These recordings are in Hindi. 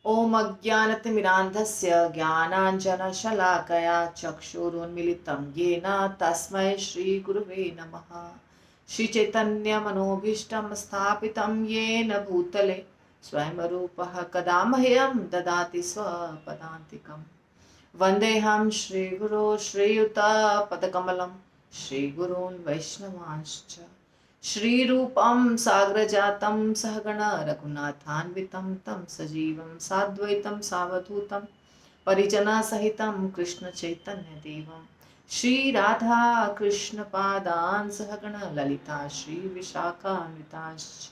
ओम अज्ञानतिमिरान्धस्य ज्ञानाञ्जनशलाकया चक्षुरुन्मिलितं येन तस्मै श्रीगुरुवे नमः। श्रीचैतन्यमनोभीष्टं स्थापितं येन भूतले स्वयं रूपः कदा मह्यं ददाति स्वपदान्तिकम्। वन्देऽहं श्रीगुरो श्रीयुतापदकमलं श्रीगुरून् वैष्णवांश्च श्रीरूपं साग्रजातं सहगण रघुनाथान्वितं तं सजीवं साद्वैतं सावधूतं परिजनसहितं कृष्णचैतन्यदेवं श्रीराधा कृष्णपादान् सहगण ललिता श्रीविशाखान्विताश्च।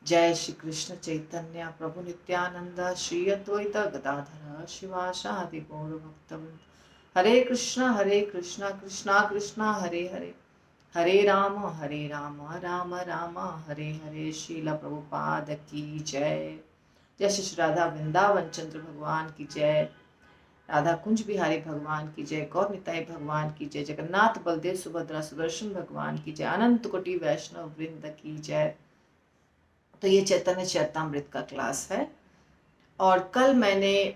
जय श्री कृष्ण चैतन्य प्रभु नित्यानंद श्री अद्वैत गदाधर शिवासादि गौर भक्तवृंद। हरे कृष्णा कृष्णा कृष्णा हरे हरे, हरे राम राम राम हरे हरे। श्रील प्रभुपाद की जय। जय श्री राधा वृंदावन चंद्र भगवान की जय, राधा कुंज बिहारी भगवान की जय, गौर निताई भगवान की जय, जगन्नाथ बलदेव सुभद्रा सुदर्शन भगवान की जय, अनंत कोटि वैष्णव वृंद की जय। तो ये चैतन्य चैतामृत का क्लास है और कल मैंने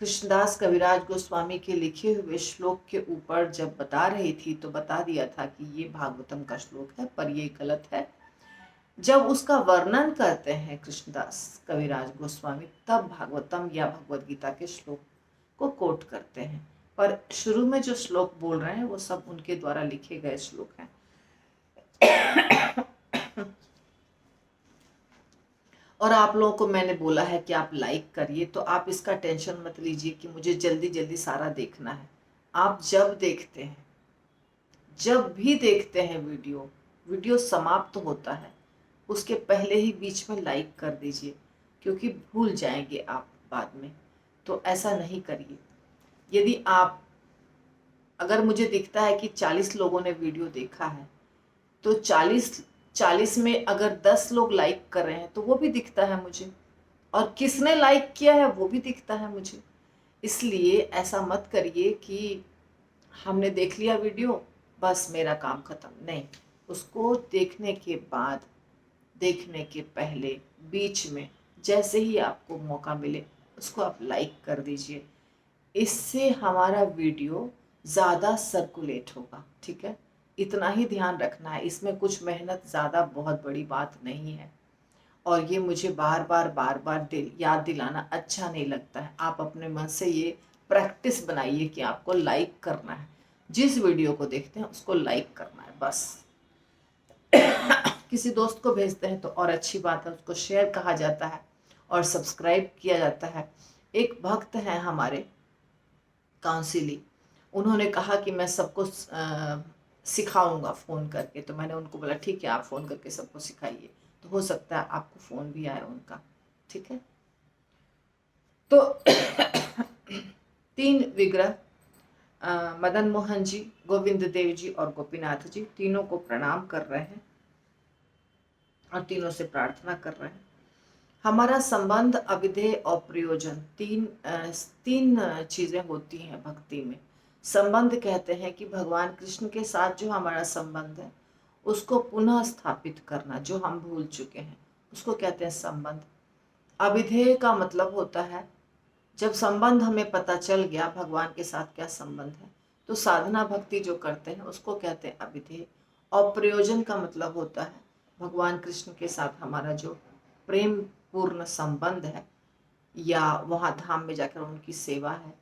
कृष्णदास कविराज गोस्वामी के लिखे हुए श्लोक के ऊपर जब बता रही थी तो बता दिया था कि ये भागवतम का श्लोक है, पर ये गलत है। जब उसका वर्णन करते हैं कृष्णदास कविराज गोस्वामी तब भागवतम या भगवद गीता के श्लोक को कोट करते हैं, पर शुरू में जो श्लोक बोल रहे हैं वो सब उनके द्वारा लिखे गए श्लोक हैं। और आप लोगों को मैंने बोला है कि आप लाइक करिए, तो आप इसका टेंशन मत लीजिए कि मुझे जल्दी जल्दी सारा देखना है। आप जब देखते हैं, जब भी देखते हैं वीडियो समाप्त होता है उसके पहले ही बीच में लाइक कर दीजिए, क्योंकि भूल जाएंगे आप बाद में। तो ऐसा नहीं करिए। यदि आप अगर मुझे दिखता है कि 40 लोगों ने वीडियो देखा है तो 40 में अगर 10 लोग लाइक कर रहे हैं तो वो भी दिखता है मुझे, और किसने लाइक किया है वो भी दिखता है मुझे। इसलिए ऐसा मत करिए कि हमने देख लिया वीडियो बस मेरा काम खत्म, नहीं। उसको देखने के बाद, देखने के पहले, बीच में, जैसे ही आपको मौका मिले उसको आप लाइक कर दीजिए। इससे हमारा वीडियो ज़्यादा सर्कुलेट होगा, ठीक है। इतना ही ध्यान रखना है, इसमें कुछ मेहनत ज़्यादा बहुत बड़ी बात नहीं है। और ये मुझे बार बार याद दिलाना अच्छा नहीं लगता है। आप अपने मन से ये प्रैक्टिस बनाइए कि आपको लाइक करना है, जिस वीडियो को देखते हैं उसको लाइक करना है बस। किसी दोस्त को भेजते हैं तो और अच्छी बात है, उसको शेयर कहा जाता है और सब्सक्राइब किया जाता है। एक भक्त हैं हमारे काउंसिली, उन्होंने कहा कि मैं सबको सिखाऊंगा फ़ोन करके, तो मैंने उनको बोला ठीक है आप फ़ोन करके सबको सिखाइए, तो हो सकता है आपको फ़ोन भी आए उनका, ठीक है। तो 3 विग्रह मदन मोहन जी, गोविंद देव जी और गोपीनाथ जी, तीनों को प्रणाम कर रहे हैं और तीनों से प्रार्थना कर रहे हैं। हमारा संबंध, अविधेय और प्रयोजन, तीन चीजें होती हैं भक्ति में। संबंध कहते हैं कि भगवान कृष्ण के साथ जो हमारा संबंध है उसको पुनः स्थापित करना, जो हम भूल चुके हैं उसको कहते हैं संबंध। अविधेय का मतलब होता है जब संबंध हमें पता चल गया भगवान के साथ क्या संबंध है, तो साधना भक्ति जो करते हैं उसको कहते हैं अविधेय। और प्रयोजन का मतलब होता है भगवान कृष्ण के साथ हमारा जो प्रेम पूर्ण संबंध है, या वहाँ धाम में जाकर उनकी सेवा है,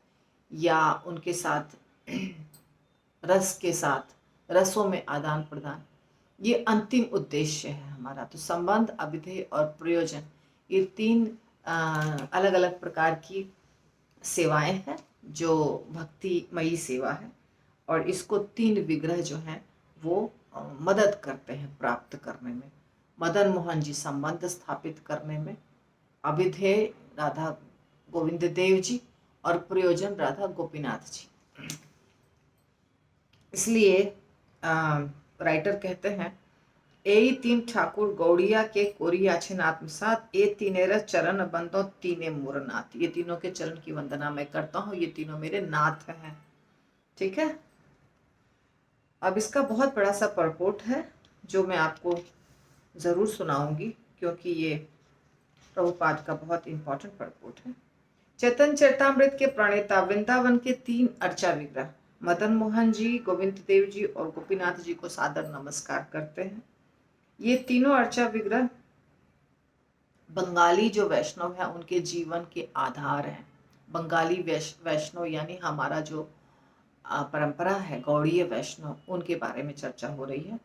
या उनके साथ रस के साथ रसों में आदान प्रदान, ये अंतिम उद्देश्य है हमारा। तो संबंध, अविधेय और प्रयोजन, ये 3 अलग अलग प्रकार की सेवाएं हैं जो भक्तिमयी सेवा है, और इसको 3 विग्रह जो हैं वो मदद करते हैं प्राप्त करने में। मदन मोहन जी संबंध स्थापित करने में, अविधेय राधा गोविंद देव जी, और प्रयोजन राधा गोपीनाथ जी। इसलिए राइटर कहते हैं, ए 3 ठाकुर गौड़िया के कोरिया छिन आत्मसात, ए तीनेर चरण बंदो तीने मोर नाथ। ये तीनों के चरण की वंदना मैं करता हूँ, ये तीनों मेरे नाथ हैं, ठीक है। अब इसका बहुत बड़ा सा परपोट है जो मैं आपको ज़रूर सुनाऊंगी, क्योंकि ये प्रभुपाद का बहुत इंपॉर्टेंट परपोर्ट है। चैतन्य चरितामृत के प्रणेता वृंदावन के 3 अर्चा विग्रह मदन मोहन जी, गोविंद देव जी और गोपीनाथ जी को सादर नमस्कार करते हैं। ये तीनों अर्चा विग्रह बंगाली जो वैष्णव है उनके जीवन के आधार हैं। बंगाली वैष्णव यानी हमारा जो परंपरा है गौड़ीय वैष्णव, उनके बारे में चर्चा हो रही है।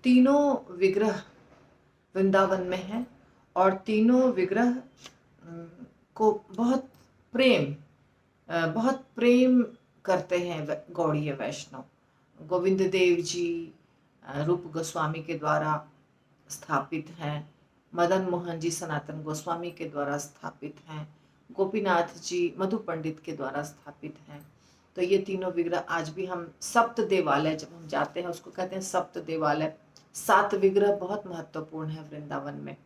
तीनों विग्रह वृंदावन में है और तीनों विग्रह को बहुत प्रेम करते हैं गौड़ीय वैष्णव। गोविंद देव जी रूप गोस्वामी के द्वारा स्थापित हैं, मदन मोहन जी सनातन गोस्वामी के द्वारा स्थापित हैं, गोपीनाथ जी मधु पंडित के द्वारा स्थापित हैं। तो ये तीनों विग्रह आज भी हम सप्त देवालय जब हम जाते हैं उसको कहते हैं सप्त देवालय। 7 विग्रह बहुत महत्वपूर्ण है वृंदावन में,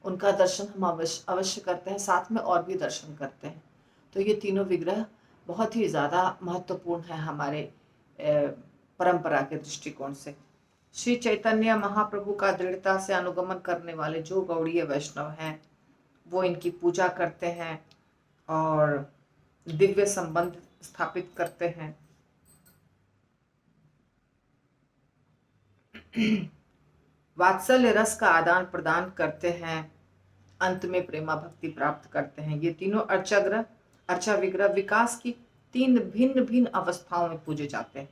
उनका दर्शन हम अवश्य करते हैं, साथ में और भी दर्शन करते हैं। तो ये तीनों विग्रह बहुत ही ज़्यादा महत्वपूर्ण है हमारे परंपरा के दृष्टिकोण से। श्री चैतन्य महाप्रभु का दृढ़ता से अनुगमन करने वाले जो गौड़ीय वैष्णव हैं वो इनकी पूजा करते हैं और दिव्य संबंध स्थापित करते हैं। वात्सल्य रस का आदान प्रदान करते हैं, अंत में प्रेमा भक्ति प्राप्त करते हैं। ये तीनों अर्चा विग्रह विकास की 3 भिन्न भिन्न अवस्थाओं में पूजे जाते हैं।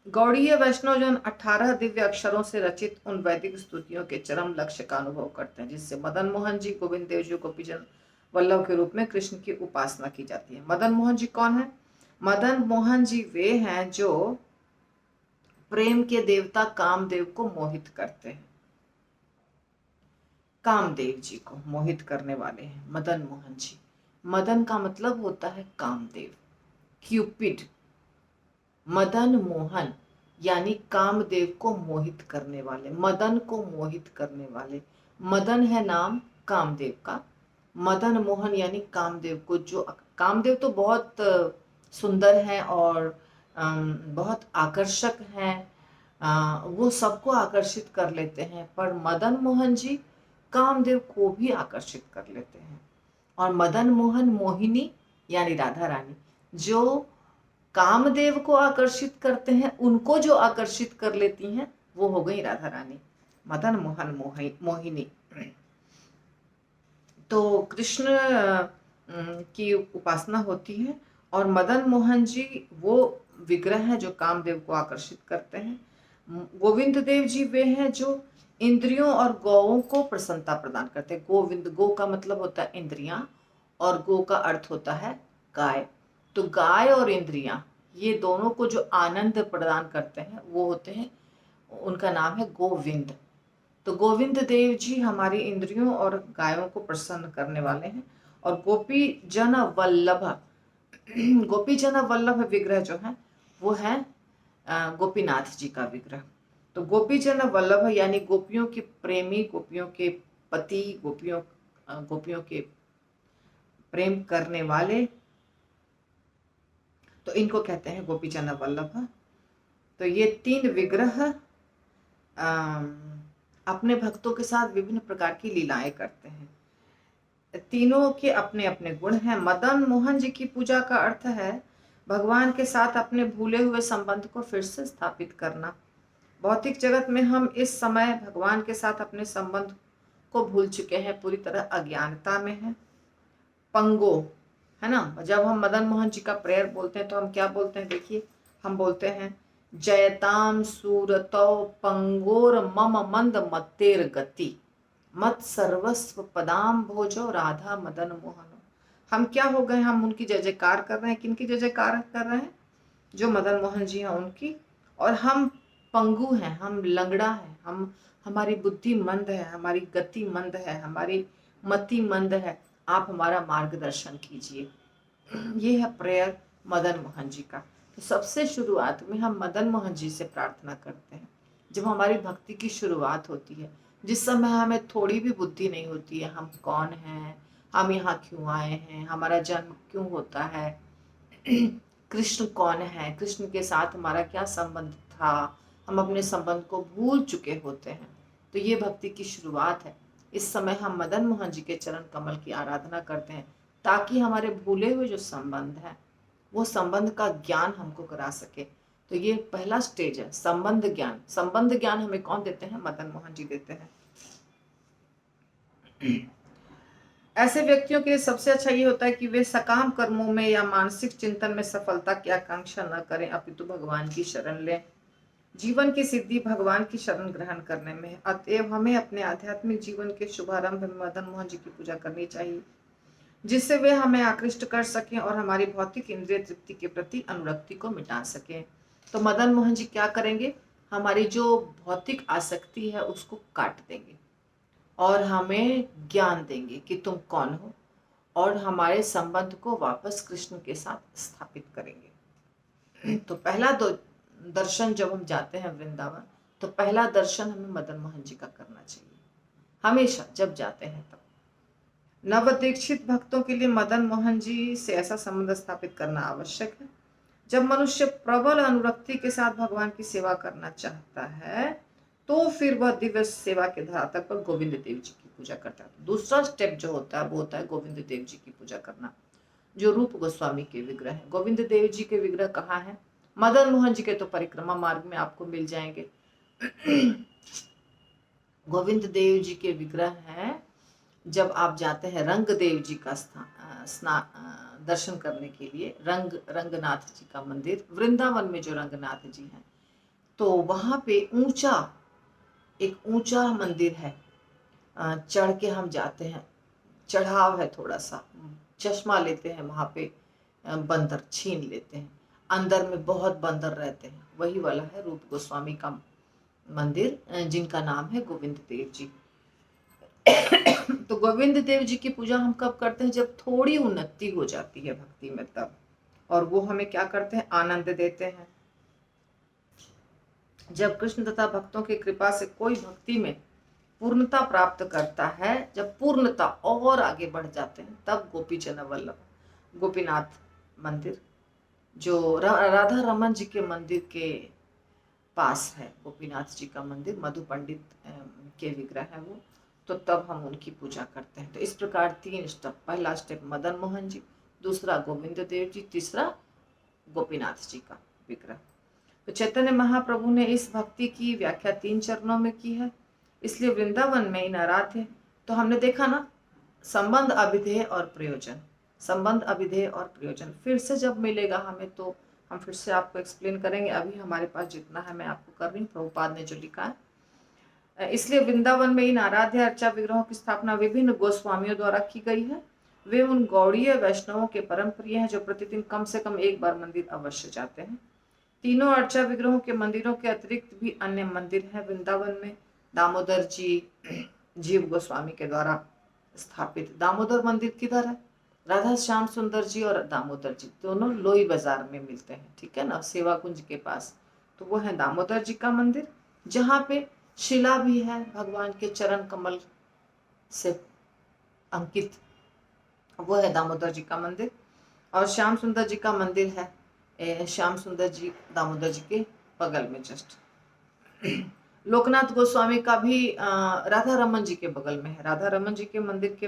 गौड़ीय वैष्णव जन 18 दिव्य अक्षरों से रचित उन वैदिक स्तुतियों के चरम लक्ष्य का अनुभव करते हैं, जिससे मदन मोहन जी, गोविंद देव जी, गोपीजन वल्लभ के रूप में कृष्ण की उपासना की जाती है। मदन मोहन जी कौन है? मदन मोहन जी वे हैं जो प्रेम के देवता कामदेव को मोहित करते हैं। कामदेव जी को मोहित करने वाले हैं मदन मोहन जी। मदन का मतलब होता है कामदेव, क्यूपिड। मदन मोहन यानी कामदेव को मोहित करने वाले, मदन को मोहित करने वाले। मदन है नाम कामदेव का, मदन मोहन यानी कामदेव को। जो कामदेव तो बहुत सुंदर हैं और बहुत आकर्षक हैं, वो सबको आकर्षित कर लेते हैं, पर मदन मोहन जी कामदेव को भी आकर्षित कर लेते हैं। और मदन मोहन मोहिनी यानी राधा रानी जो कामदेव को आकर्षित करते हैं, उनको जो आकर्षित कर लेती हैं वो हो गई राधा रानी, मदन मोहन मोहिनी। तो कृष्ण की उपासना होती है और मदन मोहन जी वो विग्रह है जो कामदेव को आकर्षित करते हैं। गोविंद देव जी वे हैं जो इंद्रियों और गौओं को प्रसन्नता प्रदान करते हैं। गोविंद, गो का मतलब होता है इंद्रियां और गो का अर्थ होता है गाय। तो गाय और इंद्रियां ये दोनों को जो आनंद प्रदान करते हैं वो होते हैं, उनका नाम है गोविंद। तो गोविंद देव जी हमारी इंद्रियों और गायों को प्रसन्न करने वाले हैं। और गोपी जन वल्लभ विग्रह जो है वो है गोपीनाथ जी का विग्रह। तो गोपी जन वल्लभ यानी गोपियों के प्रेमी, गोपियों के पति, गोपियों के प्रेम करने वाले, तो इनको कहते हैं गोपी जन वल्लभ। तो ये 3 विग्रह अपने भक्तों के साथ विभिन्न प्रकार की लीलाएं करते हैं। तीनों के अपने अपने गुण हैं। मदन मोहन जी की पूजा का अर्थ है भगवान के साथ अपने भूले हुए संबंध को फिर से स्थापित करना। भौतिक जगत में हम इस समय भगवान के साथ अपने संबंध को भूल चुके हैं, पूरी तरह अज्ञानता में है, पंगो है ना। जब हम मदन मोहन जी का प्रेयर बोलते हैं तो हम क्या बोलते हैं? देखिए, हम बोलते हैं जयताम सूरतो पंगोर मम मंद मत्तेर गति मत सर्वस्व पदाम भोजो राधा मदन मोहन। हम क्या हो गए? हम उनकी जय जयकार कर रहे हैं। किनकी जय जयकार कर रहे हैं? जो मदन मोहन जी हैं उनकी। और हम पंगु हैं, हम लंगड़ा हैं, हमारी बुद्धि मंद है, हमारी गति मंद है, हमारी मति मंद है। आप हमारा मार्गदर्शन कीजिए। ये है प्रेयर मदन मोहन जी का। तो सबसे शुरुआत में हम मदन मोहन जी से प्रार्थना करते हैं। जब हमारी भक्ति की शुरुआत होती है, जिस समय हमें थोड़ी भी बुद्धि नहीं होती है, हम कौन हैं, हम यहाँ क्यों आए हैं, हमारा जन्म क्यों होता है, कृष्ण कौन है, कृष्ण के साथ हमारा क्या संबंध था, हम अपने संबंध को भूल चुके होते हैं। तो ये भक्ति की शुरुआत है। इस समय हम मदन मोहन जी के चरण कमल की आराधना करते हैं ताकि हमारे भूले हुए जो संबंध है वो संबंध का ज्ञान हमको करा सके। तो ये पहला स्टेज है, संबंध ज्ञान। संबंध ज्ञान हमें कौन देते हैं? मदन मोहन जी देते हैं। ऐसे व्यक्तियों के लिए सबसे अच्छा ये होता है कि वे सकाम कर्मों में या मानसिक चिंतन में सफलता की आकांक्षा न करें, अपितु भगवान की शरण लें। जीवन की सिद्धि भगवान की शरण ग्रहण करने में है। अतएव हमें अपने आध्यात्मिक जीवन के शुभारंभ में मदन मोहन जी की पूजा करनी चाहिए, जिससे वे हमें आकृष्ट कर सकें और हमारी भौतिक इंद्रिय तृप्ति के प्रति अनुरक्ति को मिटा सकें। तो मदन मोहन जी क्या करेंगे? हमारी जो भौतिक आसक्ति है उसको काट देंगे और हमें ज्ञान देंगे कि तुम कौन हो, और हमारे संबंध को वापस कृष्ण के साथ स्थापित करेंगे। तो पहला दर्शन जब हम जाते हैं वृंदावन, तो पहला दर्शन हमें मदन मोहन जी का करना चाहिए, हमेशा जब जाते हैं तब। नवदीक्षित भक्तों के लिए मदन मोहन जी से ऐसा संबंध स्थापित करना आवश्यक है। जब मनुष्य प्रबल अनुरक्ति के साथ भगवान की सेवा करना चाहता है तो फिर वह दिव्य सेवा के धरातल पर गोविंद देव जी की पूजा करता है। दूसरा स्टेप जो होता है वो होता है गोविंद देव जी की पूजा करना, जो रूप गोस्वामी के विग्रह है। गोविंद देव जी के विग्रह कहाँ है? मदन मोहन जी के तो परिक्रमा मार्ग में आपको मिल जाएंगे। गोविंद देव जी के विग्रह हैं जब आप जाते हैं रंग देव जी का दर्शन करने के लिए, रंगनाथ जी का मंदिर वृंदावन में जो रंगनाथ जी हैं, तो वहां पे एक ऊंचा मंदिर है। चढ़ के हम जाते हैं, चढ़ाव है थोड़ा सा, चश्मा लेते हैं वहां पे, बंदर छीन लेते हैं, अंदर में बहुत बंदर रहते हैं। वही वाला है रूप गोस्वामी का मंदिर, जिनका नाम है गोविंद देव जी। तो गोविंद देव जी की पूजा हम कब करते हैं? जब थोड़ी उन्नति हो जाती है भक्ति में तब। और वो हमें क्या करते हैं? आनंद देते हैं। जब कृष्ण तथा भक्तों की कृपा से कोई भक्ति में पूर्णता प्राप्त करता है, जब पूर्णता और आगे बढ़ जाते हैं, तब गोपी जन वल्लभ गोपीनाथ मंदिर, जो राधा रमन जी के मंदिर के पास है, गोपीनाथ जी का मंदिर, मधु पंडित के विग्रह है वो, तो तब हम उनकी पूजा करते हैं। तो इस प्रकार 3 स्टेप। पहला स्टेप मदन मोहन जी, दूसरा गोविंद देव जी, तीसरा गोपीनाथ जी का विग्रह। तो चैतन्य महाप्रभु ने इस भक्ति की व्याख्या 3 चरणों में की है। इसलिए वृंदावन में इन आराध्य, तो हमने देखा ना, संबंध, अभिधेय और प्रयोजन। संबंध, अभिधेय और प्रयोजन फिर से जब मिलेगा हमें तो हम फिर से आपको एक्सप्लेन करेंगे। अभी हमारे पास जितना है मैं आपको कर रही हूँ, प्रभुपाद ने जो लिखा है। इसलिए वृंदावन में इन आराध्य अर्चा विग्रहों की स्थापना विभिन्न गोस्वामियों द्वारा की गई है। वे उन गौड़ीय वैष्णवों के परम प्रिय हैं जो प्रतिदिन कम से कम एक बार मंदिर अवश्य जाते हैं। तीनों अर्चा विग्रहों के मंदिरों के अतिरिक्त भी अन्य मंदिर हैं वृंदावन में। दामोदर जी जीव गोस्वामी के द्वारा स्थापित दामोदर मंदिर किधर है? राधा श्याम सुंदर जी और दामोदर जी दोनों लोई बाजार में मिलते हैं, ठीक है ना, सेवा कुंज के पास। तो वो है दामोदर जी का मंदिर, जहाँ पे शिला भी है भगवान के चरण कमल से अंकित, वो है दामोदर जी का मंदिर। और श्याम सुंदर जी का मंदिर है, श्याम सुंदर जी दामोदर जी के बगल में जस्ट। लोकनाथ गोस्वामी का भी राधा रमन जी के बगल में है। राधा रमन जी के मंदिर के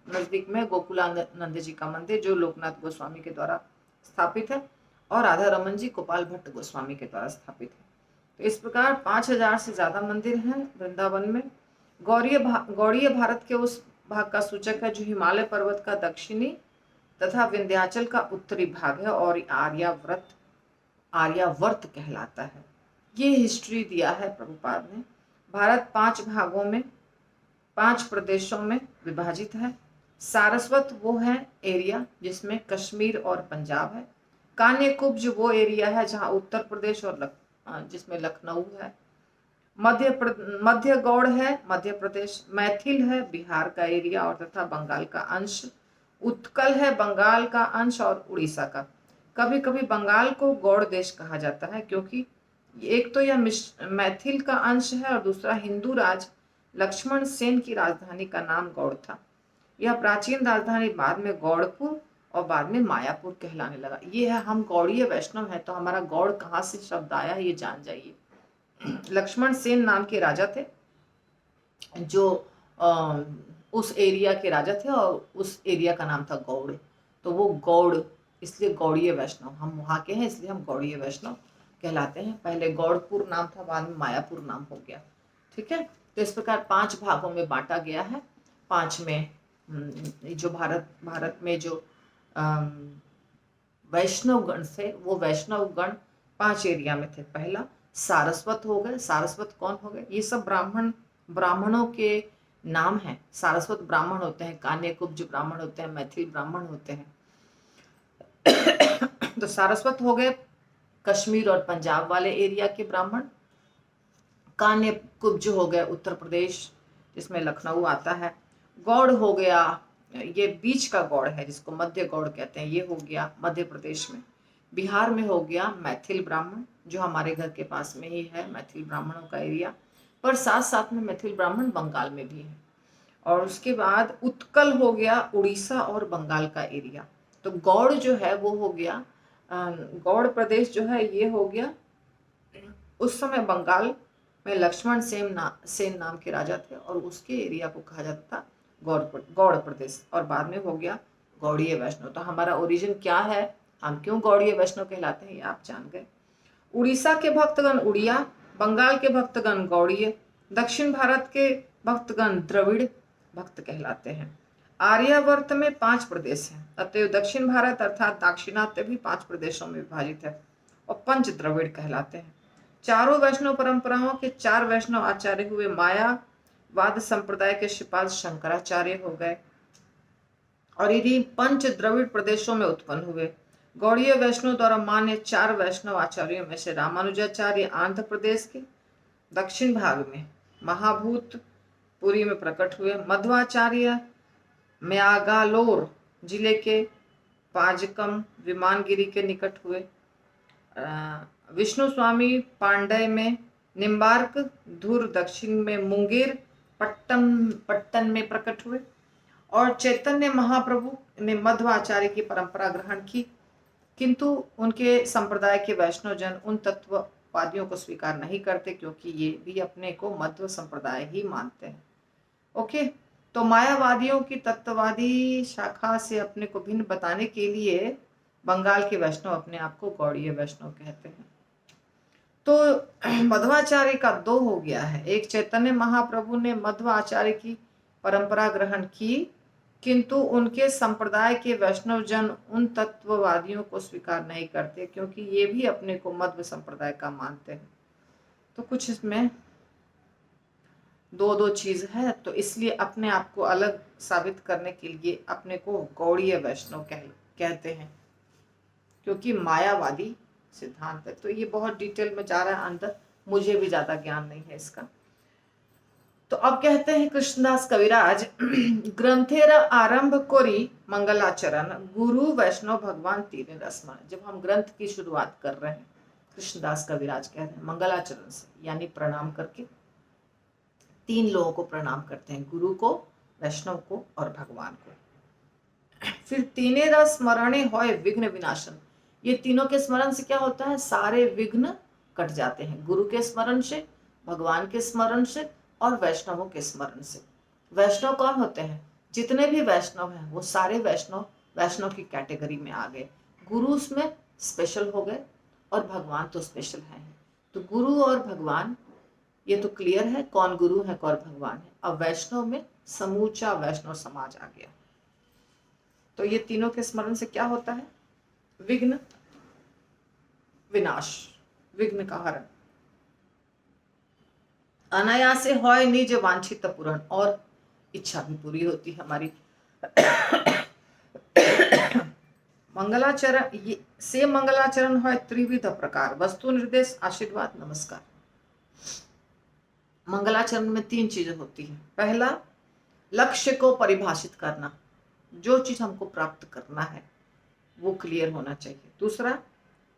नजदीक में गोकुलानंद जी का मंदिर, जो लोकनाथ गोस्वामी के द्वारा स्थापित है, और राधा रमन जी गोपाल भट्ट गोस्वामी के द्वारा स्थापित है। तो इस प्रकार 5000 से ज्यादा मंदिर हैं वृंदावन में। गौड़ीय भारत के उस भाग का सूचक है जो हिमालय पर्वत का दक्षिणी तथा विंध्याचल का उत्तरी भाग है और आर्यावर्त कहलाता है। ये हिस्ट्री दिया है प्रभुपाद ने। भारत 5 भागों में, 5 प्रदेशों में विभाजित है। सारस्वत वो है एरिया जिसमें कश्मीर और पंजाब है। कान्यकुब्ज वो एरिया है जहाँ उत्तर प्रदेश और जिसमें लखनऊ है। मध्य गौड़ है मध्य प्रदेश। मैथिल है बिहार का एरिया और तथा बंगाल का अंश। उत्कल है बंगाल का अंश और उड़ीसा का। कभी कभी बंगाल को गौड़ देश कहा जाता है क्योंकि एक तो यह मैथिल का अंश है और दूसरा हिंदू राज लक्ष्मण सेन की राजधानी का नाम गौड़ था। यह प्राचीन राजधानी बाद में गौड़पुर और बाद में मायापुर कहलाने लगा। ये है, हम गौड़ीय वैष्णव हैं तो हमारा गौड़ कहाँ से शब्द आया ये जान जाइए। लक्ष्मण सेन नाम के राजा थे, जो उस एरिया के राजा थे, और उस एरिया का नाम था गौड़। तो वो गौड़, इसलिए गौड़ीय वैष्णव, हम वहाँ के हैं इसलिए हम गौड़ीय वैष्णव कहलाते हैं। पहले गौड़पुर नाम था, बाद में मायापुर नाम हो गया। ठीक है, तो इस प्रकार 5 भागों में बांटा गया है। 5 में जो भारत में जो वैष्णव गण थे, वो वैष्णव गण 5 एरिया में थे। पहला सारस्वत हो गए। सारस्वत कौन हो गए? ये सब ब्राह्मणों के नाम हैं। सारस्वत ब्राह्मण होते हैं, कान्यकुब्ज ब्राह्मण होते हैं, मैथिल ब्राह्मण होते हैं। तो सारस्वत हो गए कश्मीर और पंजाब वाले एरिया के ब्राह्मण। कान्यकुब्ज हो गए उत्तर प्रदेश, जिसमें लखनऊ आता है। गौड़ हो गया, ये बीच का गौड़ है जिसको मध्य गौड़ कहते हैं, ये हो गया मध्य प्रदेश में। बिहार में हो गया मैथिल ब्राह्मण, जो हमारे घर के पास में ही है, मैथिल ब्राह्मणों का एरिया। पर साथ साथ में मैथिल ब्राह्मण बंगाल में भी है। और उसके बाद उत्कल हो गया उड़ीसा और बंगाल का एरिया। तो गौड़ जो है वो हो गया, गौड़ प्रदेश जो है ये हो गया, उस समय बंगाल में लक्ष्मण सेन नाम के राजा थे, और उसके एरिया को कहा जाता था गौड़ प्रदेश। और बाद में हो गया गौड़ीय वैष्णव। तो हमारा ओरिजिन क्या है, हम क्यों गौड़ीय वैष्णव कहलाते हैं, ये आप जान गए। उड़ीसा के भक्तगण उड़िया, बंगाल के भक्तगण गौड़ीय, दक्षिण भारत के भक्तगण द्रविड़ भक्त कहलाते हैं। आर्यावर्त में 5 प्रदेश हैं, अतएव दक्षिण भारत अर्थात दाक्षिणात्य भी 5 प्रदेशों में विभाजित है, और पंच द्रविड़ कहलाते हैं। चारों वैष्णव परंपराओं के 4 वैष्णव आचार्य हुए। मायावाद संप्रदाय के श्रीपाद शंकराचार्य हो गए, और यदि पंच द्रविड़ प्रदेशों में उत्पन्न हुए। गौड़ीय वैष्णव द्वारा मान्य 4 वैष्णव आचार्यों में से रामानुजाचार्य आंध्र प्रदेश के दक्षिण भाग में महाभूत पुरी में प्रकट हुए। मध्वाचार्य म्यागालोर जिले के पाजकम विमानगिरी के निकट हुए। विष्णु स्वामी पांडय में निम्बार्क धुर दक्षिण में मुंगेर पट्टन में प्रकट हुए। और चैतन्य महाप्रभु ने मध्वाचार्य की परंपरा ग्रहण की, किंतु उनके संप्रदाय के वैष्णव जन उन तत्ववादियों को स्वीकार नहीं करते, क्योंकि ये भी अपने को मध्व संप्रदाय ही मानते हैं। ओके, तो मायावादियों की तत्ववादी शाखा से अपने को भिन्न बताने के लिए बंगाल के वैष्णव अपने आप को गौड़ीय वैष्णव कहते हैं। तो मध्वाचार्य का 2 हो गया है। एक, चैतन्य महाप्रभु ने मध्वाचार्य की परंपरा ग्रहण की, किंतु उनके संप्रदाय के वैष्णव जन उन तत्ववादियों को स्वीकार नहीं करते, क्योंकि ये भी अपने को मध्व संप्रदाय का मानते हैं। तो कुछ इसमें 2 चीज है, तो इसलिए अपने आप को अलग साबित करने के लिए अपने को गौड़ीय वैष्णव कहते हैं, क्योंकि मायावादी सिद्धांत है। तो ये बहुत डिटेल में जा रहा है अंदर, मुझे भी ज्यादा ज्ञान नहीं है इसका। तो अब कहते हैं कृष्णदास कविराज, ग्रंथेर आरंभ कोरी मंगलाचरण गुरु वैष्णव भगवान तीन रस्मण। जब हम ग्रंथ की शुरुआत कर रहे हैं, कृष्णदास कविराज कह रहे हैं मंगलाचरण से, यानी प्रणाम करके 3 लोगों को प्रणाम करते हैं, गुरु को, वैष्णव को और भगवान को। फिर तीनेरा स्मरणे होय विघ्न विनाशन। ये तीनों के स्मरण से क्या होता है, सारे विघ्न कट जाते हैं। गुरु के स्मरण से, भगवान के स्मरण से और वैष्णवों के स्मरण से। वैष्णव कौन होते हैं, जितने भी वैष्णव हैं वो सारे वैष्णव की कैटेगरी में आ गए। गुरु उसमें स्पेशल हो गए और भगवान तो स्पेशल है। तो गुरु और भगवान ये तो क्लियर है कौन गुरु है कौन भगवान है। अब वैष्णव में समूचा वैष्णव समाज आ गया। तो ये तीनों के स्मरण से क्या होता है, विघ्न विनाश, विघ्न का हरण, अनायासे होय निज वांछित पूर्ण, और इच्छा भी पूरी होती है हमारी। मंगलाचरण से मंगलाचरण होय त्रिविध प्रकार, वस्तु निर्देश आशीर्वाद नमस्कार। मंगलाचरण में 3 चीजें होती है। पहला, लक्ष्य को परिभाषित करना, जो चीज हमको प्राप्त करना है वो क्लियर होना चाहिए। दूसरा,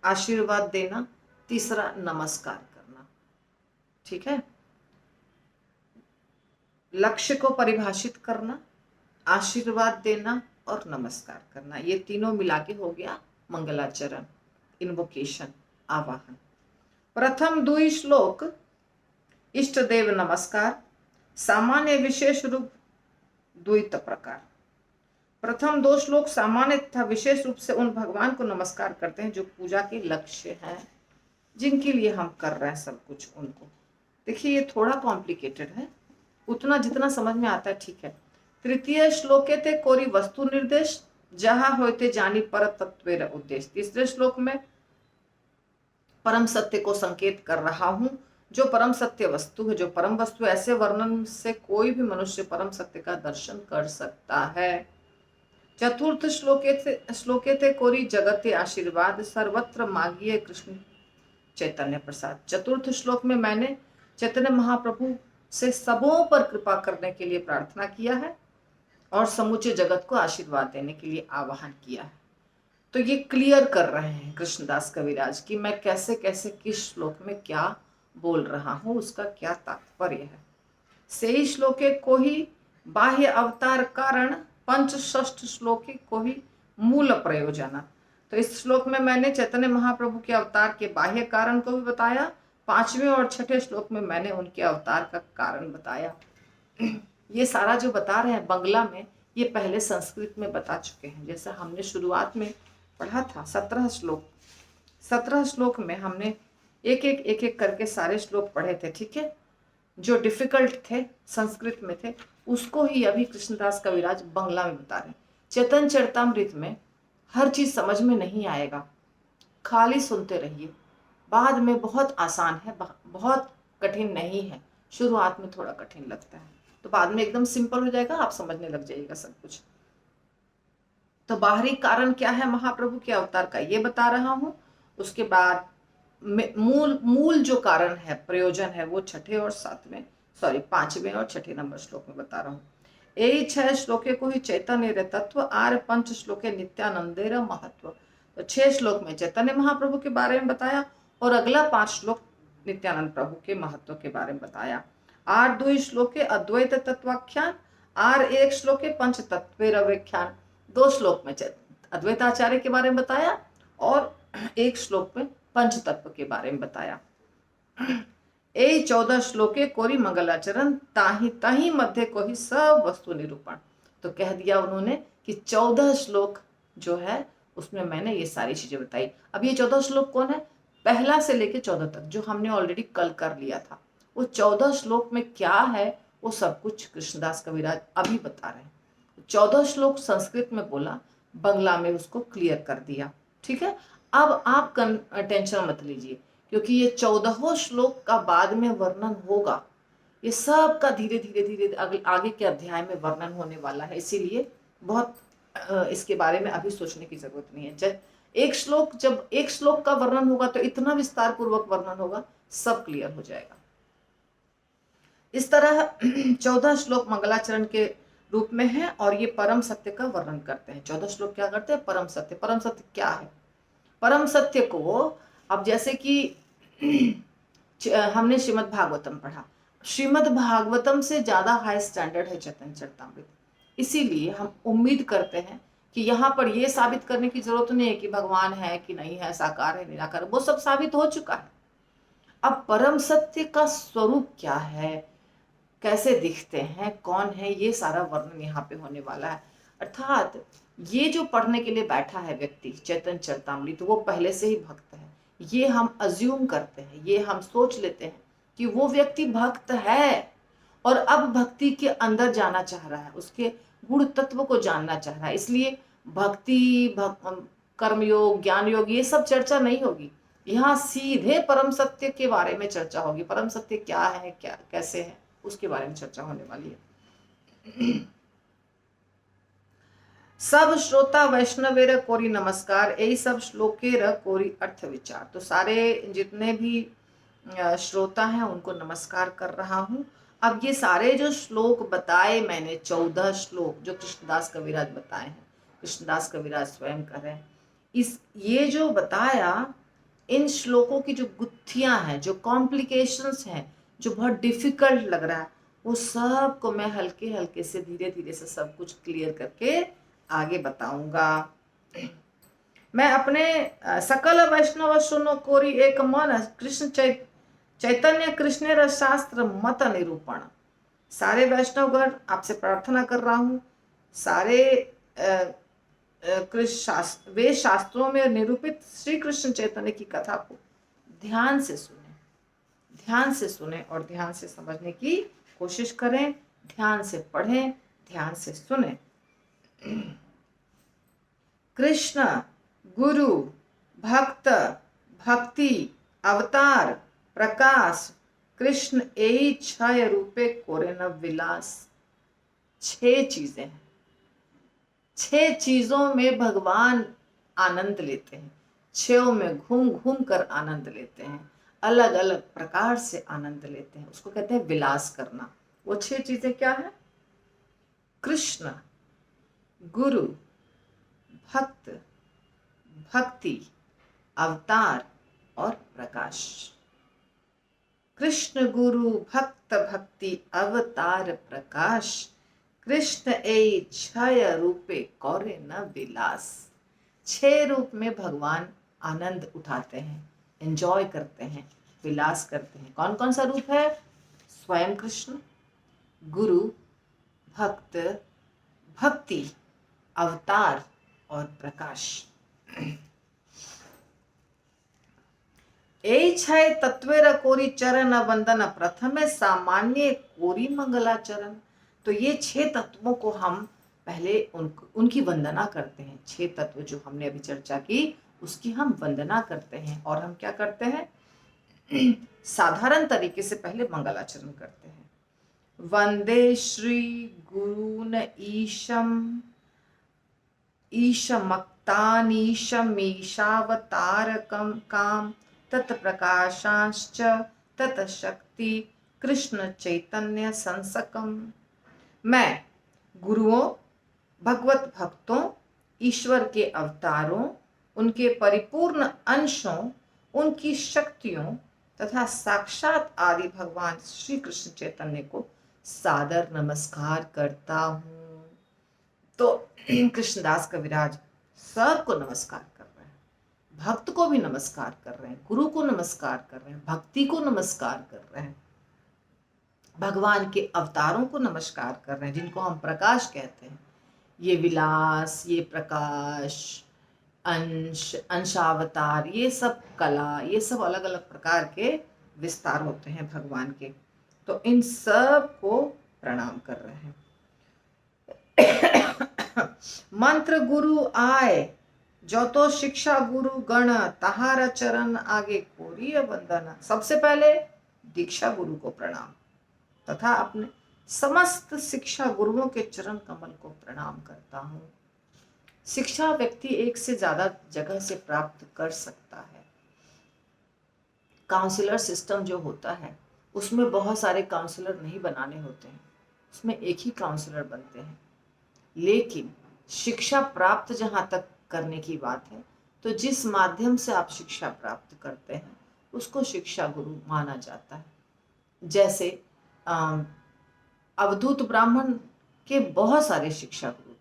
आशीर्वाद देना। तीसरा, नमस्कार करना। ठीक है, लक्ष्य को परिभाषित करना, आशीर्वाद देना और नमस्कार करना, ये तीनों मिला के हो गया मंगलाचरण, इन्वोकेशन, आवाहन। प्रथम 2 श्लोक इष्ट देव नमस्कार। सामान्य विशेष रूप द्वैत प्रकार। प्रथम दो श्लोक सामान्य तथा विशेष रूप से उन भगवान को नमस्कार करते हैं जो पूजा के लक्ष्य हैं, जिनके लिए हम कर रहे हैं सब कुछ उनको। देखिए ये थोड़ा कॉम्प्लिकेटेड है, उतना जितना समझ में आता है ठीक है। तृतीय श्लोके ते कोरी वस्तु निर्देश जहां होते जानी पर तत्वेर उद्देश्य। तीसरे श्लोक में परम सत्य को संकेत कर रहा हूं, जो परम सत्य वस्तु है, जो परम वस्तु, ऐसे वर्णन से कोई भी मनुष्य परम सत्य का दर्शन कर सकता है। चतुर्थ श्लोके थे कोरी जगते आशीर्वाद सर्वत्र मागिए कृष्ण चैतन्य प्रसाद। चतुर्थ श्लोक में मैंने चैतन्य महाप्रभु से सबों पर कृपा करने के लिए प्रार्थना किया है और समूचे जगत को आशीर्वाद देने के लिए आह्वान किया है। तो ये क्लियर कर रहे हैं कृष्णदास कविराज कि मैं कैसे कैसे किस श्लोक में क्या बोल रहा हूं, उसका क्या तात्पर्य है। सही श्लोके को ही बाह्य अवतार कारण पंच षष्ठ श्लोके को ही मूल प्रयोजन। तो इस श्लोक में मैंने चैतन्य महाप्रभु के अवतार के बाह्य कारण को भी बताया, पांचवें और छठे श्लोक में मैंने उनके अवतार का कारण बताया। ये सारा जो बता रहे हैं बंगला में, ये पहले संस्कृत में बता चुके हैं। जैसा हमने शुरुआत में पढ़ा था 17 श्लोक में हमने एक एक करके सारे श्लोक पढ़े थे, ठीक है। जो डिफिकल्ट थे संस्कृत में थे उसको ही अभी कृष्णदास कविराज बंगला में बता रहे हैं। चेतन चरितामृत में हर चीज समझ में नहीं आएगा, खाली सुनते रहिए, बाद में बहुत आसान है, बहुत कठिन नहीं है। शुरुआत में थोड़ा कठिन लगता है तो बाद में एकदम सिंपल हो जाएगा, आप समझने लग जाइएगा सब कुछ। तो बाहरी कारण क्या है महाप्रभु के अवतार का, ये बता रहा हूं। उसके बाद मूल जो कारण है, प्रयोजन है, वो पांचवें और छठे नंबर श्लोक में बता रहा हूँ। यही 6 श्लोके को ही चैतन्य तत्व आर पंच श्लोके नित्यानंदेर महत्व। तो 6 श्लोक में चैतन्य महाप्रभु के बारे में बताया और अगला 5 श्लोक नित्यानंद प्रभु के महत्व के बारे में बताया। आर 2 श्लोके अद्वैत तत्वाख्यान, आर 1 श्लोके पंच तत्वेर व्याख्यान। 2 श्लोक में अद्वैताचार्य के बारे में बताया और 1 श्लोक में पंच तत्व के बारे में बताया। 14 श्लोके कोरी मंगलाचरण ताही ताही मध्य को ही सब वस्तु निरूपण। तो कह दिया उन्होंने कि 14 श्लोक जो है उसमें मैंने ये सारी चीजें बताई। अब ये 14 श्लोक कौन है, पहला से लेके 14 तक जो हमने ऑलरेडी कल कर लिया था, वो 14 श्लोक में क्या है वो सब कुछ कृष्णदास कविराज अभी बता रहे हैं। 14 श्लोक संस्कृत में बोला, बंगला में उसको क्लियर कर दिया, ठीक है। अब आप टेंशन मत लीजिए क्योंकि ये 14 श्लोक का बाद में वर्णन होगा, ये सब का धीरे धीरे आगे के अध्याय में वर्णन होने वाला है, इसीलिए बहुत इसके बारे में अभी सोचने की जरूरत नहीं है। जब एक श्लोक का वर्णन होगा तो इतना विस्तार पूर्वक वर्णन होगा, सब क्लियर हो जाएगा। इस तरह 14 श्लोक मंगलाचरण के रूप में है और ये परम सत्य का वर्णन करते हैं। 14 श्लोक क्या करते हैं, परम सत्य। परम सत्य क्या है, परम सत्य को अब जैसे कि हमने श्रीमद् भागवतम पढ़ा, श्रीमद् भागवतम से ज्यादा हाई स्टैंडर्ड है चैतन्य चरितामृत, इसीलिए हम उम्मीद करते हैं कि यहाँ पर ये साबित करने की जरूरत नहीं है कि भगवान है कि नहीं है, साकार है निराकार, वो सब साबित हो चुका है। अब परम सत्य का स्वरूप क्या है, कैसे दिखते हैं, कौन है, ये सारा वर्णन यहाँ पे होने वाला है। अर्थात ये जो पढ़ने के लिए बैठा है व्यक्ति चैतन्य चरितामृत, वो पहले से ही भक्त है, ये हम अज्यूम करते हैं, ये हम सोच लेते हैं कि वो व्यक्ति भक्त है और अब भक्ति के अंदर जाना चाह रहा है, उसके गुण तत्व को जानना चाह रहा है। इसलिए भक्ति, कर्मयोग, ज्ञान योग, ये सब चर्चा नहीं होगी, यहाँ सीधे परम सत्य के बारे में चर्चा होगी। परम सत्य क्या है, क्या कैसे है, उसके बारे में चर्चा होने वाली है। सब श्रोता वैष्णवेर कोरी नमस्कार, यही सब श्लोकेर कोरी अर्थ विचार। तो सारे जितने भी श्रोता हैं उनको नमस्कार कर रहा हूं। अब ये सारे जो श्लोक बताए मैंने, 14 श्लोक जो कृष्णदास कविराज बताए हैं, कृष्णदास कविराज स्वयं कर रहे हैं, ये जो बताया, इन श्लोकों की जो गुत्थियां हैं, जो कॉम्प्लिकेशंस हैं, जो बहुत डिफिकल्ट लग रहा है, वो सब को मैं हल्के हल्के से धीरे धीरे से सब कुछ क्लियर करके आगे बताऊंगा। मैं अपने सकल वैष्णव सुनो कोरी एक मन कृष्ण चैतन्य कृष्ण रस शास्त्र मत निरूपण। सारे वैष्णवगण आपसे प्रार्थना कर रहा हूं, सारे कृष्ण शास्त्र वे शास्त्रों में निरूपित श्री कृष्ण चैतन्य की कथा को ध्यान से सुने, ध्यान से सुने और ध्यान से समझने की कोशिश करें, ध्यान से पढ़ें, ध्यान से सुने। कृष्ण गुरु भक्त भक्ति अवतार प्रकाश कृष्ण ए छय रूपे कोरे न विलास। 6 चीजें हैं, 6 चीजों में भगवान आनंद लेते हैं, 6 में घूम घूम कर आनंद लेते हैं, अलग अलग प्रकार से आनंद लेते हैं, उसको कहते हैं विलास करना। वो 6 चीजें क्या है? कृष्ण गुरु भक्त भक्ति अवतार और प्रकाश। कृष्ण गुरु भक्त भक्ति अवतार प्रकाश कृष्ण ए छय रूपे कौरे न विलास। 6 रूप में भगवान आनंद उठाते हैं, एंजॉय करते हैं, विलास करते हैं। कौन कौन सा रूप है? स्वयं कृष्ण, गुरु, भक्त, भक्ति, अवतार और प्रकाश। ए छय तत्वेर कोरी चरण वंदन प्रथमे सामान्य कोरी मंगलाचरण। तो ये 6 तत्वों को हम पहले उनकी वंदना करते हैं। 6 तत्व जो हमने अभी चर्चा की उसकी हम वंदना करते हैं। और हम क्या करते हैं? साधारण तरीके से पहले मंगलाचरण करते हैं। वंदे श्री गुरुन ईशम ईशमक्तानीशमीशावतारकं काम तत्प्रकाशांश्च तत्शक्ति कृष्ण चैतन्य संसकम। मैं गुरुओं, भगवत भक्तों, ईश्वर के अवतारों, उनके परिपूर्ण अंशों, उनकी शक्तियों तथा साक्षात आदि भगवान श्री कृष्ण चैतन्य को सादर नमस्कार करता हूँ। तो कृष्णदास कविराज सबको नमस्कार कर रहे हैं, भक्त को भी नमस्कार कर रहे हैं, गुरु को नमस्कार कर रहे हैं, भक्ति को नमस्कार कर रहे हैं, भगवान के अवतारों को नमस्कार कर रहे हैं, जिनको हम प्रकाश कहते हैं। ये विलास, ये प्रकाश, अंश, अंशावतार, ये सब कला, ये सब अलग अलग प्रकार के विस्तार होते हैं भगवान के। तो इन सब को प्रणाम कर रहे हैं। मंत्र गुरु आए जो तो शिक्षा गुरु गण तहार चरण आगे कोरिय वंदना। सबसे पहले दीक्षा गुरु को प्रणाम तथा अपने समस्त शिक्षा गुरुओं के चरण कमल को प्रणाम करता हूँ। शिक्षा व्यक्ति एक से ज्यादा जगह से प्राप्त कर सकता है। काउंसलर सिस्टम जो होता है उसमें बहुत सारे काउंसलर नहीं बनाने होते हैं, उसमें एक ही काउंसलर बनते हैं। लेकिन शिक्षा प्राप्त जहाँ तक करने की बात है, तो जिस माध्यम से आप शिक्षा प्राप्त करते हैं उसको शिक्षा गुरु माना जाता है। जैसे अवधूत ब्राह्मण के बहुत सारे शिक्षा गुरु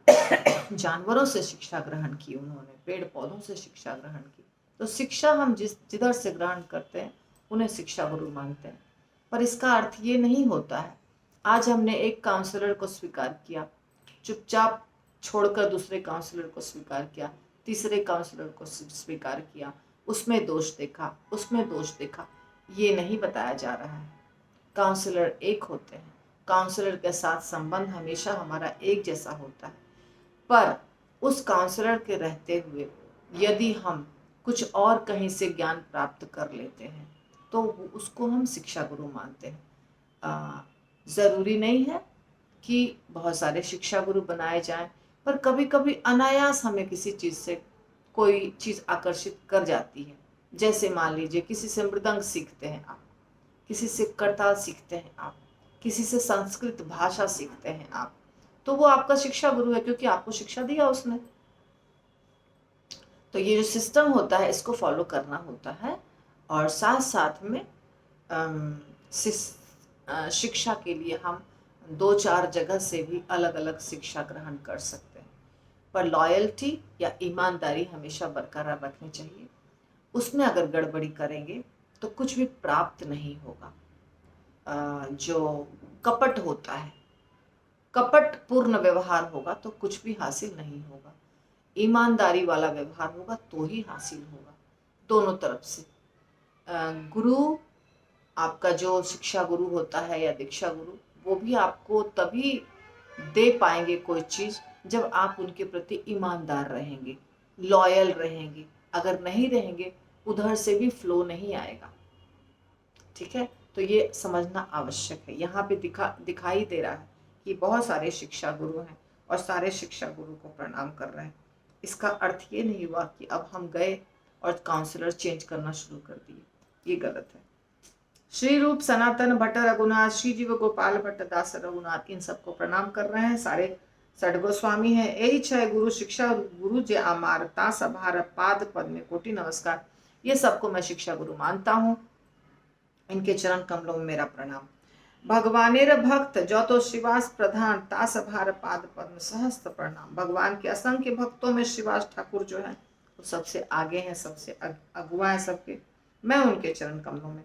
थे। जानवरों से शिक्षा ग्रहण की उन्होंने, पेड़ पौधों से शिक्षा ग्रहण की। तो शिक्षा हम जिधर से ग्रहण करते हैं उन्हें शिक्षा गुरु मानते हैं। पर इसका अर्थ ये नहीं होता है आज हमने एक काउंसलर को स्वीकार किया, चुपचाप छोड़कर दूसरे काउंसलर को स्वीकार किया, तीसरे काउंसलर को स्वीकार किया, उसमें दोष देखा, उसमें दोष देखा, ये नहीं बताया जा रहा है। काउंसलर एक होते हैं, काउंसलर के साथ संबंध हमेशा हमारा एक जैसा होता है। पर उस काउंसलर के रहते हुए यदि हम कुछ और कहीं से ज्ञान प्राप्त कर लेते हैं तो उसको हम शिक्षा गुरु मानते हैं। ज़रूरी नहीं है कि बहुत सारे शिक्षा गुरु बनाए जाएं, पर कभी कभी अनायास हमें किसी चीज़ से कोई चीज़ आकर्षित कर जाती है। जैसे मान लीजिए किसी से मृदंग सीखते हैं आप, किसी से करताल सीखते हैं आप, किसी से संस्कृत भाषा सीखते हैं आप, तो वो आपका शिक्षा गुरु है क्योंकि आपको शिक्षा दिया उसने। तो ये जो सिस्टम होता है इसको फॉलो करना होता है। और साथ साथ में शिक्षा के लिए हम 2-4 जगह से भी अलग अलग शिक्षा ग्रहण कर सकते हैं। पर लॉयल्टी या ईमानदारी हमेशा बरकरार रखनी चाहिए। उसमें अगर गड़बड़ी करेंगे तो कुछ भी प्राप्त नहीं होगा। जो कपट होता है, कपट पूर्ण व्यवहार होगा तो कुछ भी हासिल नहीं होगा। ईमानदारी वाला व्यवहार होगा तो ही हासिल होगा, दोनों तरफ से। गुरु, आपका जो शिक्षा गुरु होता है या दीक्षा गुरु, वो भी आपको तभी दे पाएंगे कोई चीज जब आप उनके प्रति ईमानदार रहेंगे, लॉयल रहेंगे। अगर नहीं रहेंगे, उधर से भी फ्लो नहीं आएगा। ठीक है, तो ये समझना आवश्यक है। यहाँ पे दिखाई दे रहा है कि बहुत सारे शिक्षा गुरु हैं और सारे शिक्षा गुरु को प्रणाम कर रहे हैं। इसका अर्थ ये नहीं हुआ कि अब हम गए और काउंसलर चेंज करना शुरू कर दिए, ये गलत है। श्री रूप सनातन भट्ट रघुनाथ, श्री जीव गोपाल भट्ट दास रघुनाथ, इन सबको प्रणाम कर रहे हैं। सारे सठ गोस्वामी है। यही छह गुरु शिक्षा गुरु जे आमार तास अभार पाद पद में कोटि नमस्कार। ये सबको मैं शिक्षा गुरु मानता हूँ, इनके चरण कमलों में मेरा प्रणाम। भगवानेर भक्त जो तो श्रीवास प्रधान तास भार पाद पद्म सहस्त्र प्रणाम। भगवान के असंख्य भक्तों में श्रीवास ठाकुर जो है वो सबसे आगे हैं, सबसे अगुआ है सबके। मैं उनके चरण कमलों में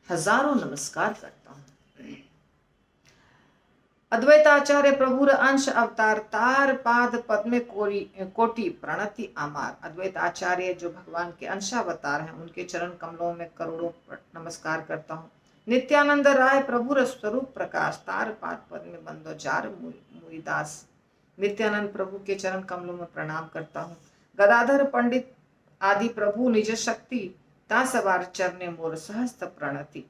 हजारों नमस्कार करता हूँ। अद्वैताचार्य प्रभुर अंश अवतार तार पाद पद्मे कोटि प्रणति आमार। अद्वैताचार्य जो भगवान के अंशावतार हैं, उनके चरण कमलों में करोड़ों नमस्कार करता हूँ। नित्यानंद राय प्रभुर स्वरूप प्रकाश तार पाद पद्मे बंदो जार मुईदास। नित्यानंद प्रभु के चरण कमलों में प्रणाम करता हूँ। गदाधर पंडित आदि प्रभु निज शक्ति तासवार चरणे मोर सहस्त्र प्रणति।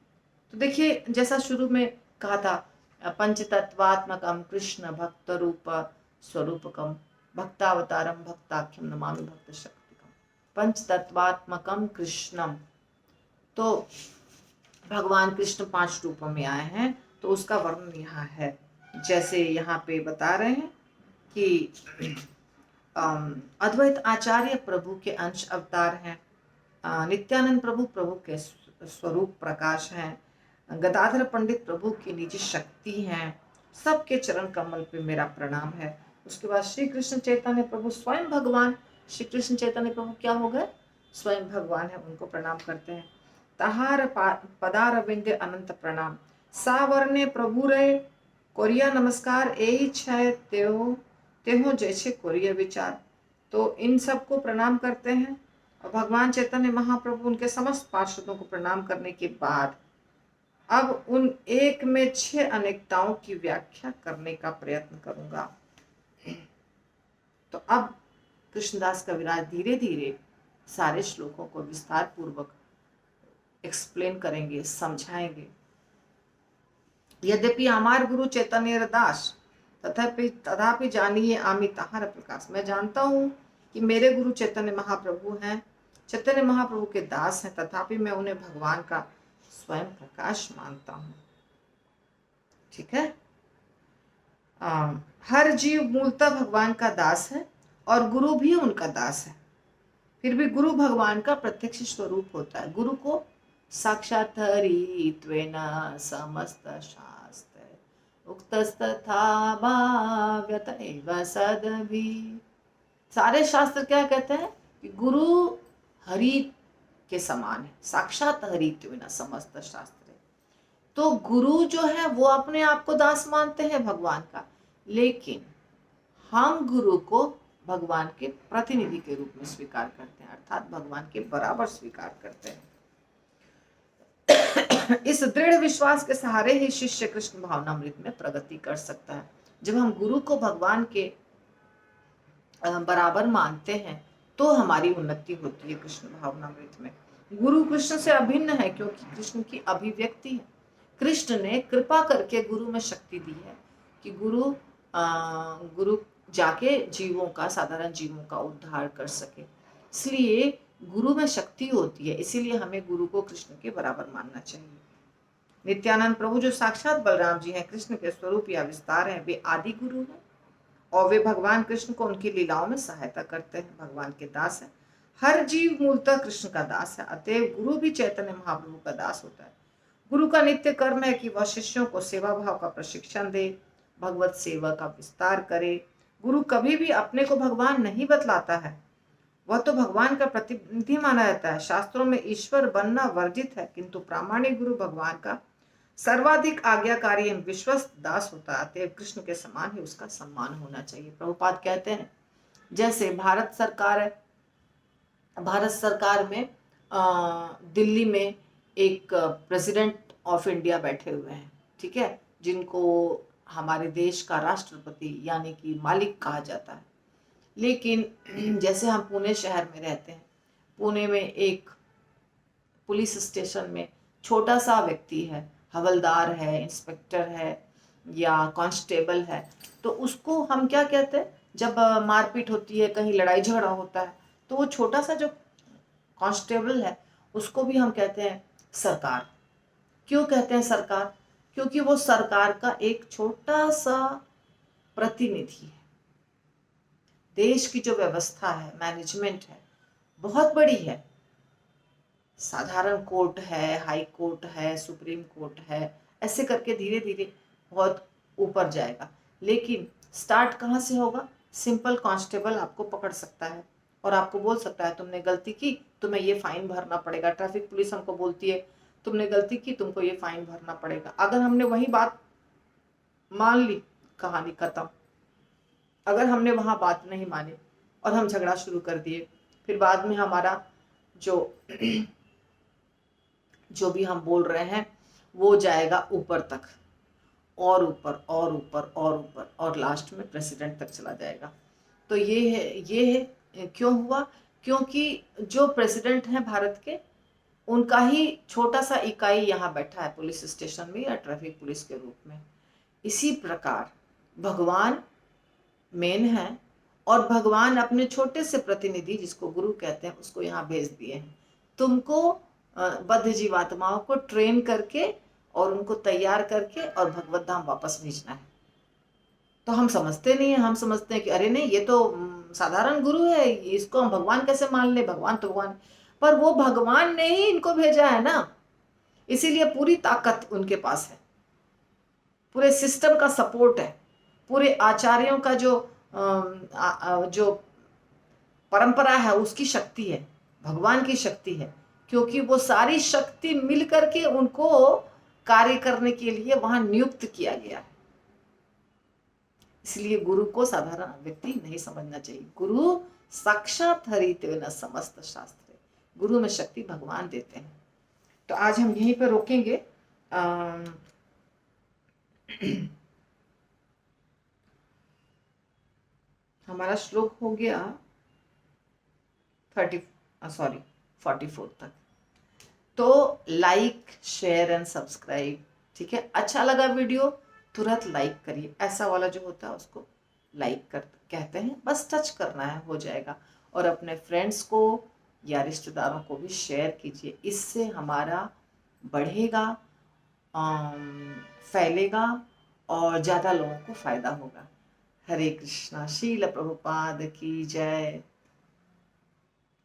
तो देखिए, जैसा शुरू में कहा था, पंचतत्वात्मकम कृष्ण भक्त रूप स्वरूपकम भक्तावतारम भक्ताख्यम नमामि भक्त शक्तिकम। पंचतत्वात्मकम कृष्णम, तो भगवान कृष्ण 5 रूपों में आए हैं, तो उसका वर्णन यहाँ है। जैसे यहाँ पे बता रहे हैं कि अद्वैत आचार्य प्रभु के अंश अवतार हैं, नित्यानंद प्रभु प्रभु के स्वरूप प्रकाश हैं, गदाधर पंडित प्रभु की निजी शक्ति हैं। सबके चरण कमल पे मेरा प्रणाम है। उसके बाद श्री कृष्ण चैतन्य प्रभु स्वयं भगवान, श्री कृष्ण चैतन्य प्रभु क्या हो गए? स्वयं भगवान है, उनको प्रणाम करते हैं। तहार पदार विंध्य अनंत प्रणाम। सावरने प्रभु रे कोरिया नमस्कार, एही छय तेहो जैसे कोरिया विचार। तो इन सबको प्रणाम करते हैं। और भगवान चैतन्य महाप्रभु, उनके समस्त पार्षदों को प्रणाम करने के बाद अब उन एक में 6 अनेकताओं की व्याख्या करने का प्रयत्न करूंगा। तो अब कृष्णदास कविराज धीरे धीरे सारे श्लोकों को विस्तार पूर्वक एक्सप्लेन करेंगे, समझाएंगे। यद्यपि हमारे गुरु चैतन्य दास तथापि जानिए आमी तहार प्रकाश। मैं जानता हूं कि मेरे गुरु चैतन्य महाप्रभु हैं, चैतन्य महाप्रभु के दास हैं, तथापि मैं उन्हें भगवान का स्वयं प्रकाश मानता हूं। ठीक है। हर जीव मूलतः भगवान का दास है और गुरु भी उनका दास है। फिर भी गुरु भगवान का प्रत्यक्ष स्वरूप होता है। गुरु को साक्षात हरित्वेन समस्त शास्त्र उक्तस्तथा भाव्यत एव सदभि। सारे शास्त्र क्या कहते हैं कि गुरु हरि के समान है, साक्षात हरित्वेन समस्त शास्त्र। तो गुरु जो है वो अपने आप को दास मानते हैं भगवान का, लेकिन हम गुरु को भगवान के प्रतिनिधि के रूप में स्वीकार करते हैं, अर्थात भगवान के बराबर स्वीकार करते हैं। इस दृढ़ विश्वास के सहारे ही शिष्य कृष्ण भावनामृत में प्रगति कर सकता है। जब हम गुरु को भगवान के बराबर मानते हैं तो हमारी उन्नति होती है कृष्ण भावनामृत में। गुरु कृष्ण से अभिन्न है क्योंकि कृष्ण की अभिव्यक्ति है। कृष्ण ने कृपा करके गुरु में शक्ति दी है कि गुरु जाके जीवों का, साधारण जीवों का उद्धार कर सके। इसलिए गुरु में शक्ति होती है, इसीलिए हमें गुरु को कृष्ण के बराबर मानना चाहिए। नित्यानंद प्रभु जो साक्षात बलराम जी हैं, कृष्ण के स्वरूप या विस्तार हैं, वे आदि गुरु हैं और वे भगवान कृष्ण को उनकी लीलाओं में सहायता करते हैं, भगवान के दास हैं। हर जीव मूलतः कृष्ण का दास है, अतएव गुरु भी चैतन्य महाप्रभु का दास होता है। गुरु का नित्य कर्म है कि वह शिष्यों को सेवा भाव का प्रशिक्षण दे, भगवत सेवा का विस्तार करे। गुरु कभी भी अपने को भगवान नहीं बतलाता है, वह तो भगवान का प्रतिनिधि माना जाता है। शास्त्रों में ईश्वर बनना वर्जित है, किंतु प्रामाणिक गुरु भगवान का सर्वाधिक आज्ञाकारी एवं विश्वस्त दास होता है, अतएव कृष्ण के समान ही उसका सम्मान होना चाहिए। प्रभुपाद कहते हैं जैसे भारत सरकार है, भारत सरकार में दिल्ली में एक प्रेसिडेंट ऑफ इंडिया बैठे हुए हैं, ठीक है, जिनको हमारे देश का राष्ट्रपति यानी कि मालिक कहा जाता है। लेकिन जैसे हम पुणे शहर में रहते हैं, पुणे में एक पुलिस स्टेशन में छोटा सा व्यक्ति है, हवलदार है, इंस्पेक्टर है या कांस्टेबल है, तो उसको हम क्या कहते हैं, जब मारपीट होती है, कहीं लड़ाई झगड़ा होता है, तो वो छोटा सा जो कांस्टेबल है उसको भी हम कहते हैं सरकार। क्यों कहते हैं सरकार? क्योंकि वो सरकार का एक छोटा सा प्रतिनिधि है। देश की जो व्यवस्था है, मैनेजमेंट है, बहुत बड़ी है। साधारण कोर्ट है, हाई कोर्ट है, सुप्रीम कोर्ट है, ऐसे करके धीरे धीरे बहुत ऊपर जाएगा। लेकिन स्टार्ट कहाँ से होगा? सिंपल कांस्टेबल आपको पकड़ सकता है और आपको बोल सकता है तुमने गलती की, तुम्हें ये फाइन भरना पड़ेगा। ट्रैफिक पुलिस हमको बोलती है तुमने गलती की, तुमको ये फाइन भरना पड़ेगा। अगर हमने वही बात मान ली, कहानी खत्म। अगर हमने वहां बात नहीं मानी और हम झगड़ा शुरू कर दिए, फिर बाद में हमारा जो जो भी हम बोल रहे हैं वो जाएगा ऊपर तक, और ऊपर और ऊपर और ऊपर, और लास्ट में प्रेसिडेंट तक चला जाएगा। तो ये है क्यों हुआ? क्योंकि जो प्रेसिडेंट हैं भारत के, उनका ही छोटा सा इकाई यहाँ बैठा है पुलिस स्टेशन में या ट्रैफिक पुलिस के रूप में। इसी प्रकार भगवान मेन है और भगवान अपने छोटे से प्रतिनिधि जिसको गुरु कहते हैं उसको यहाँ भेज दिए हैं। तुमको बद्ध जीवात्माओं को ट्रेन करके और उनको तैयार करके और भगवत धाम वापस भेजना है। तो हम समझते नहीं है, हम समझते हैं कि अरे नहीं, ये तो साधारण गुरु है, इसको हम भगवान कैसे मान ले, भगवान तो भगवान। पर वो भगवान ने ही इनको भेजा है ना, इसीलिए पूरी ताकत उनके पास है, पूरे सिस्टम का सपोर्ट है, पूरे आचार्यों का जो परंपरा है उसकी शक्ति है, भगवान की शक्ति है। क्योंकि वो सारी शक्ति मिल करके उनको कार्य करने के लिए वहां नियुक्त किया गया है। इसलिए गुरु को साधारण व्यक्ति नहीं समझना चाहिए। गुरु साक्षात हरितेन समस्त शास्त्र, गुरु में शक्ति भगवान देते हैं। तो आज हम यहीं पर रोकेंगे। हमारा श्लोक हो गया 44 तक। तो लाइक, शेयर एंड सब्सक्राइब, ठीक है। अच्छा लगा वीडियो तुरंत लाइक करिए, ऐसा वाला जो होता है उसको लाइक कर कहते हैं, बस टच करना है, हो जाएगा। और अपने फ्रेंड्स को या रिश्तेदारों को भी शेयर कीजिए, इससे हमारा बढ़ेगा, फैलेगा और ज़्यादा लोगों को फायदा होगा। हरे कृष्णा। शील प्रभुपाद की जय।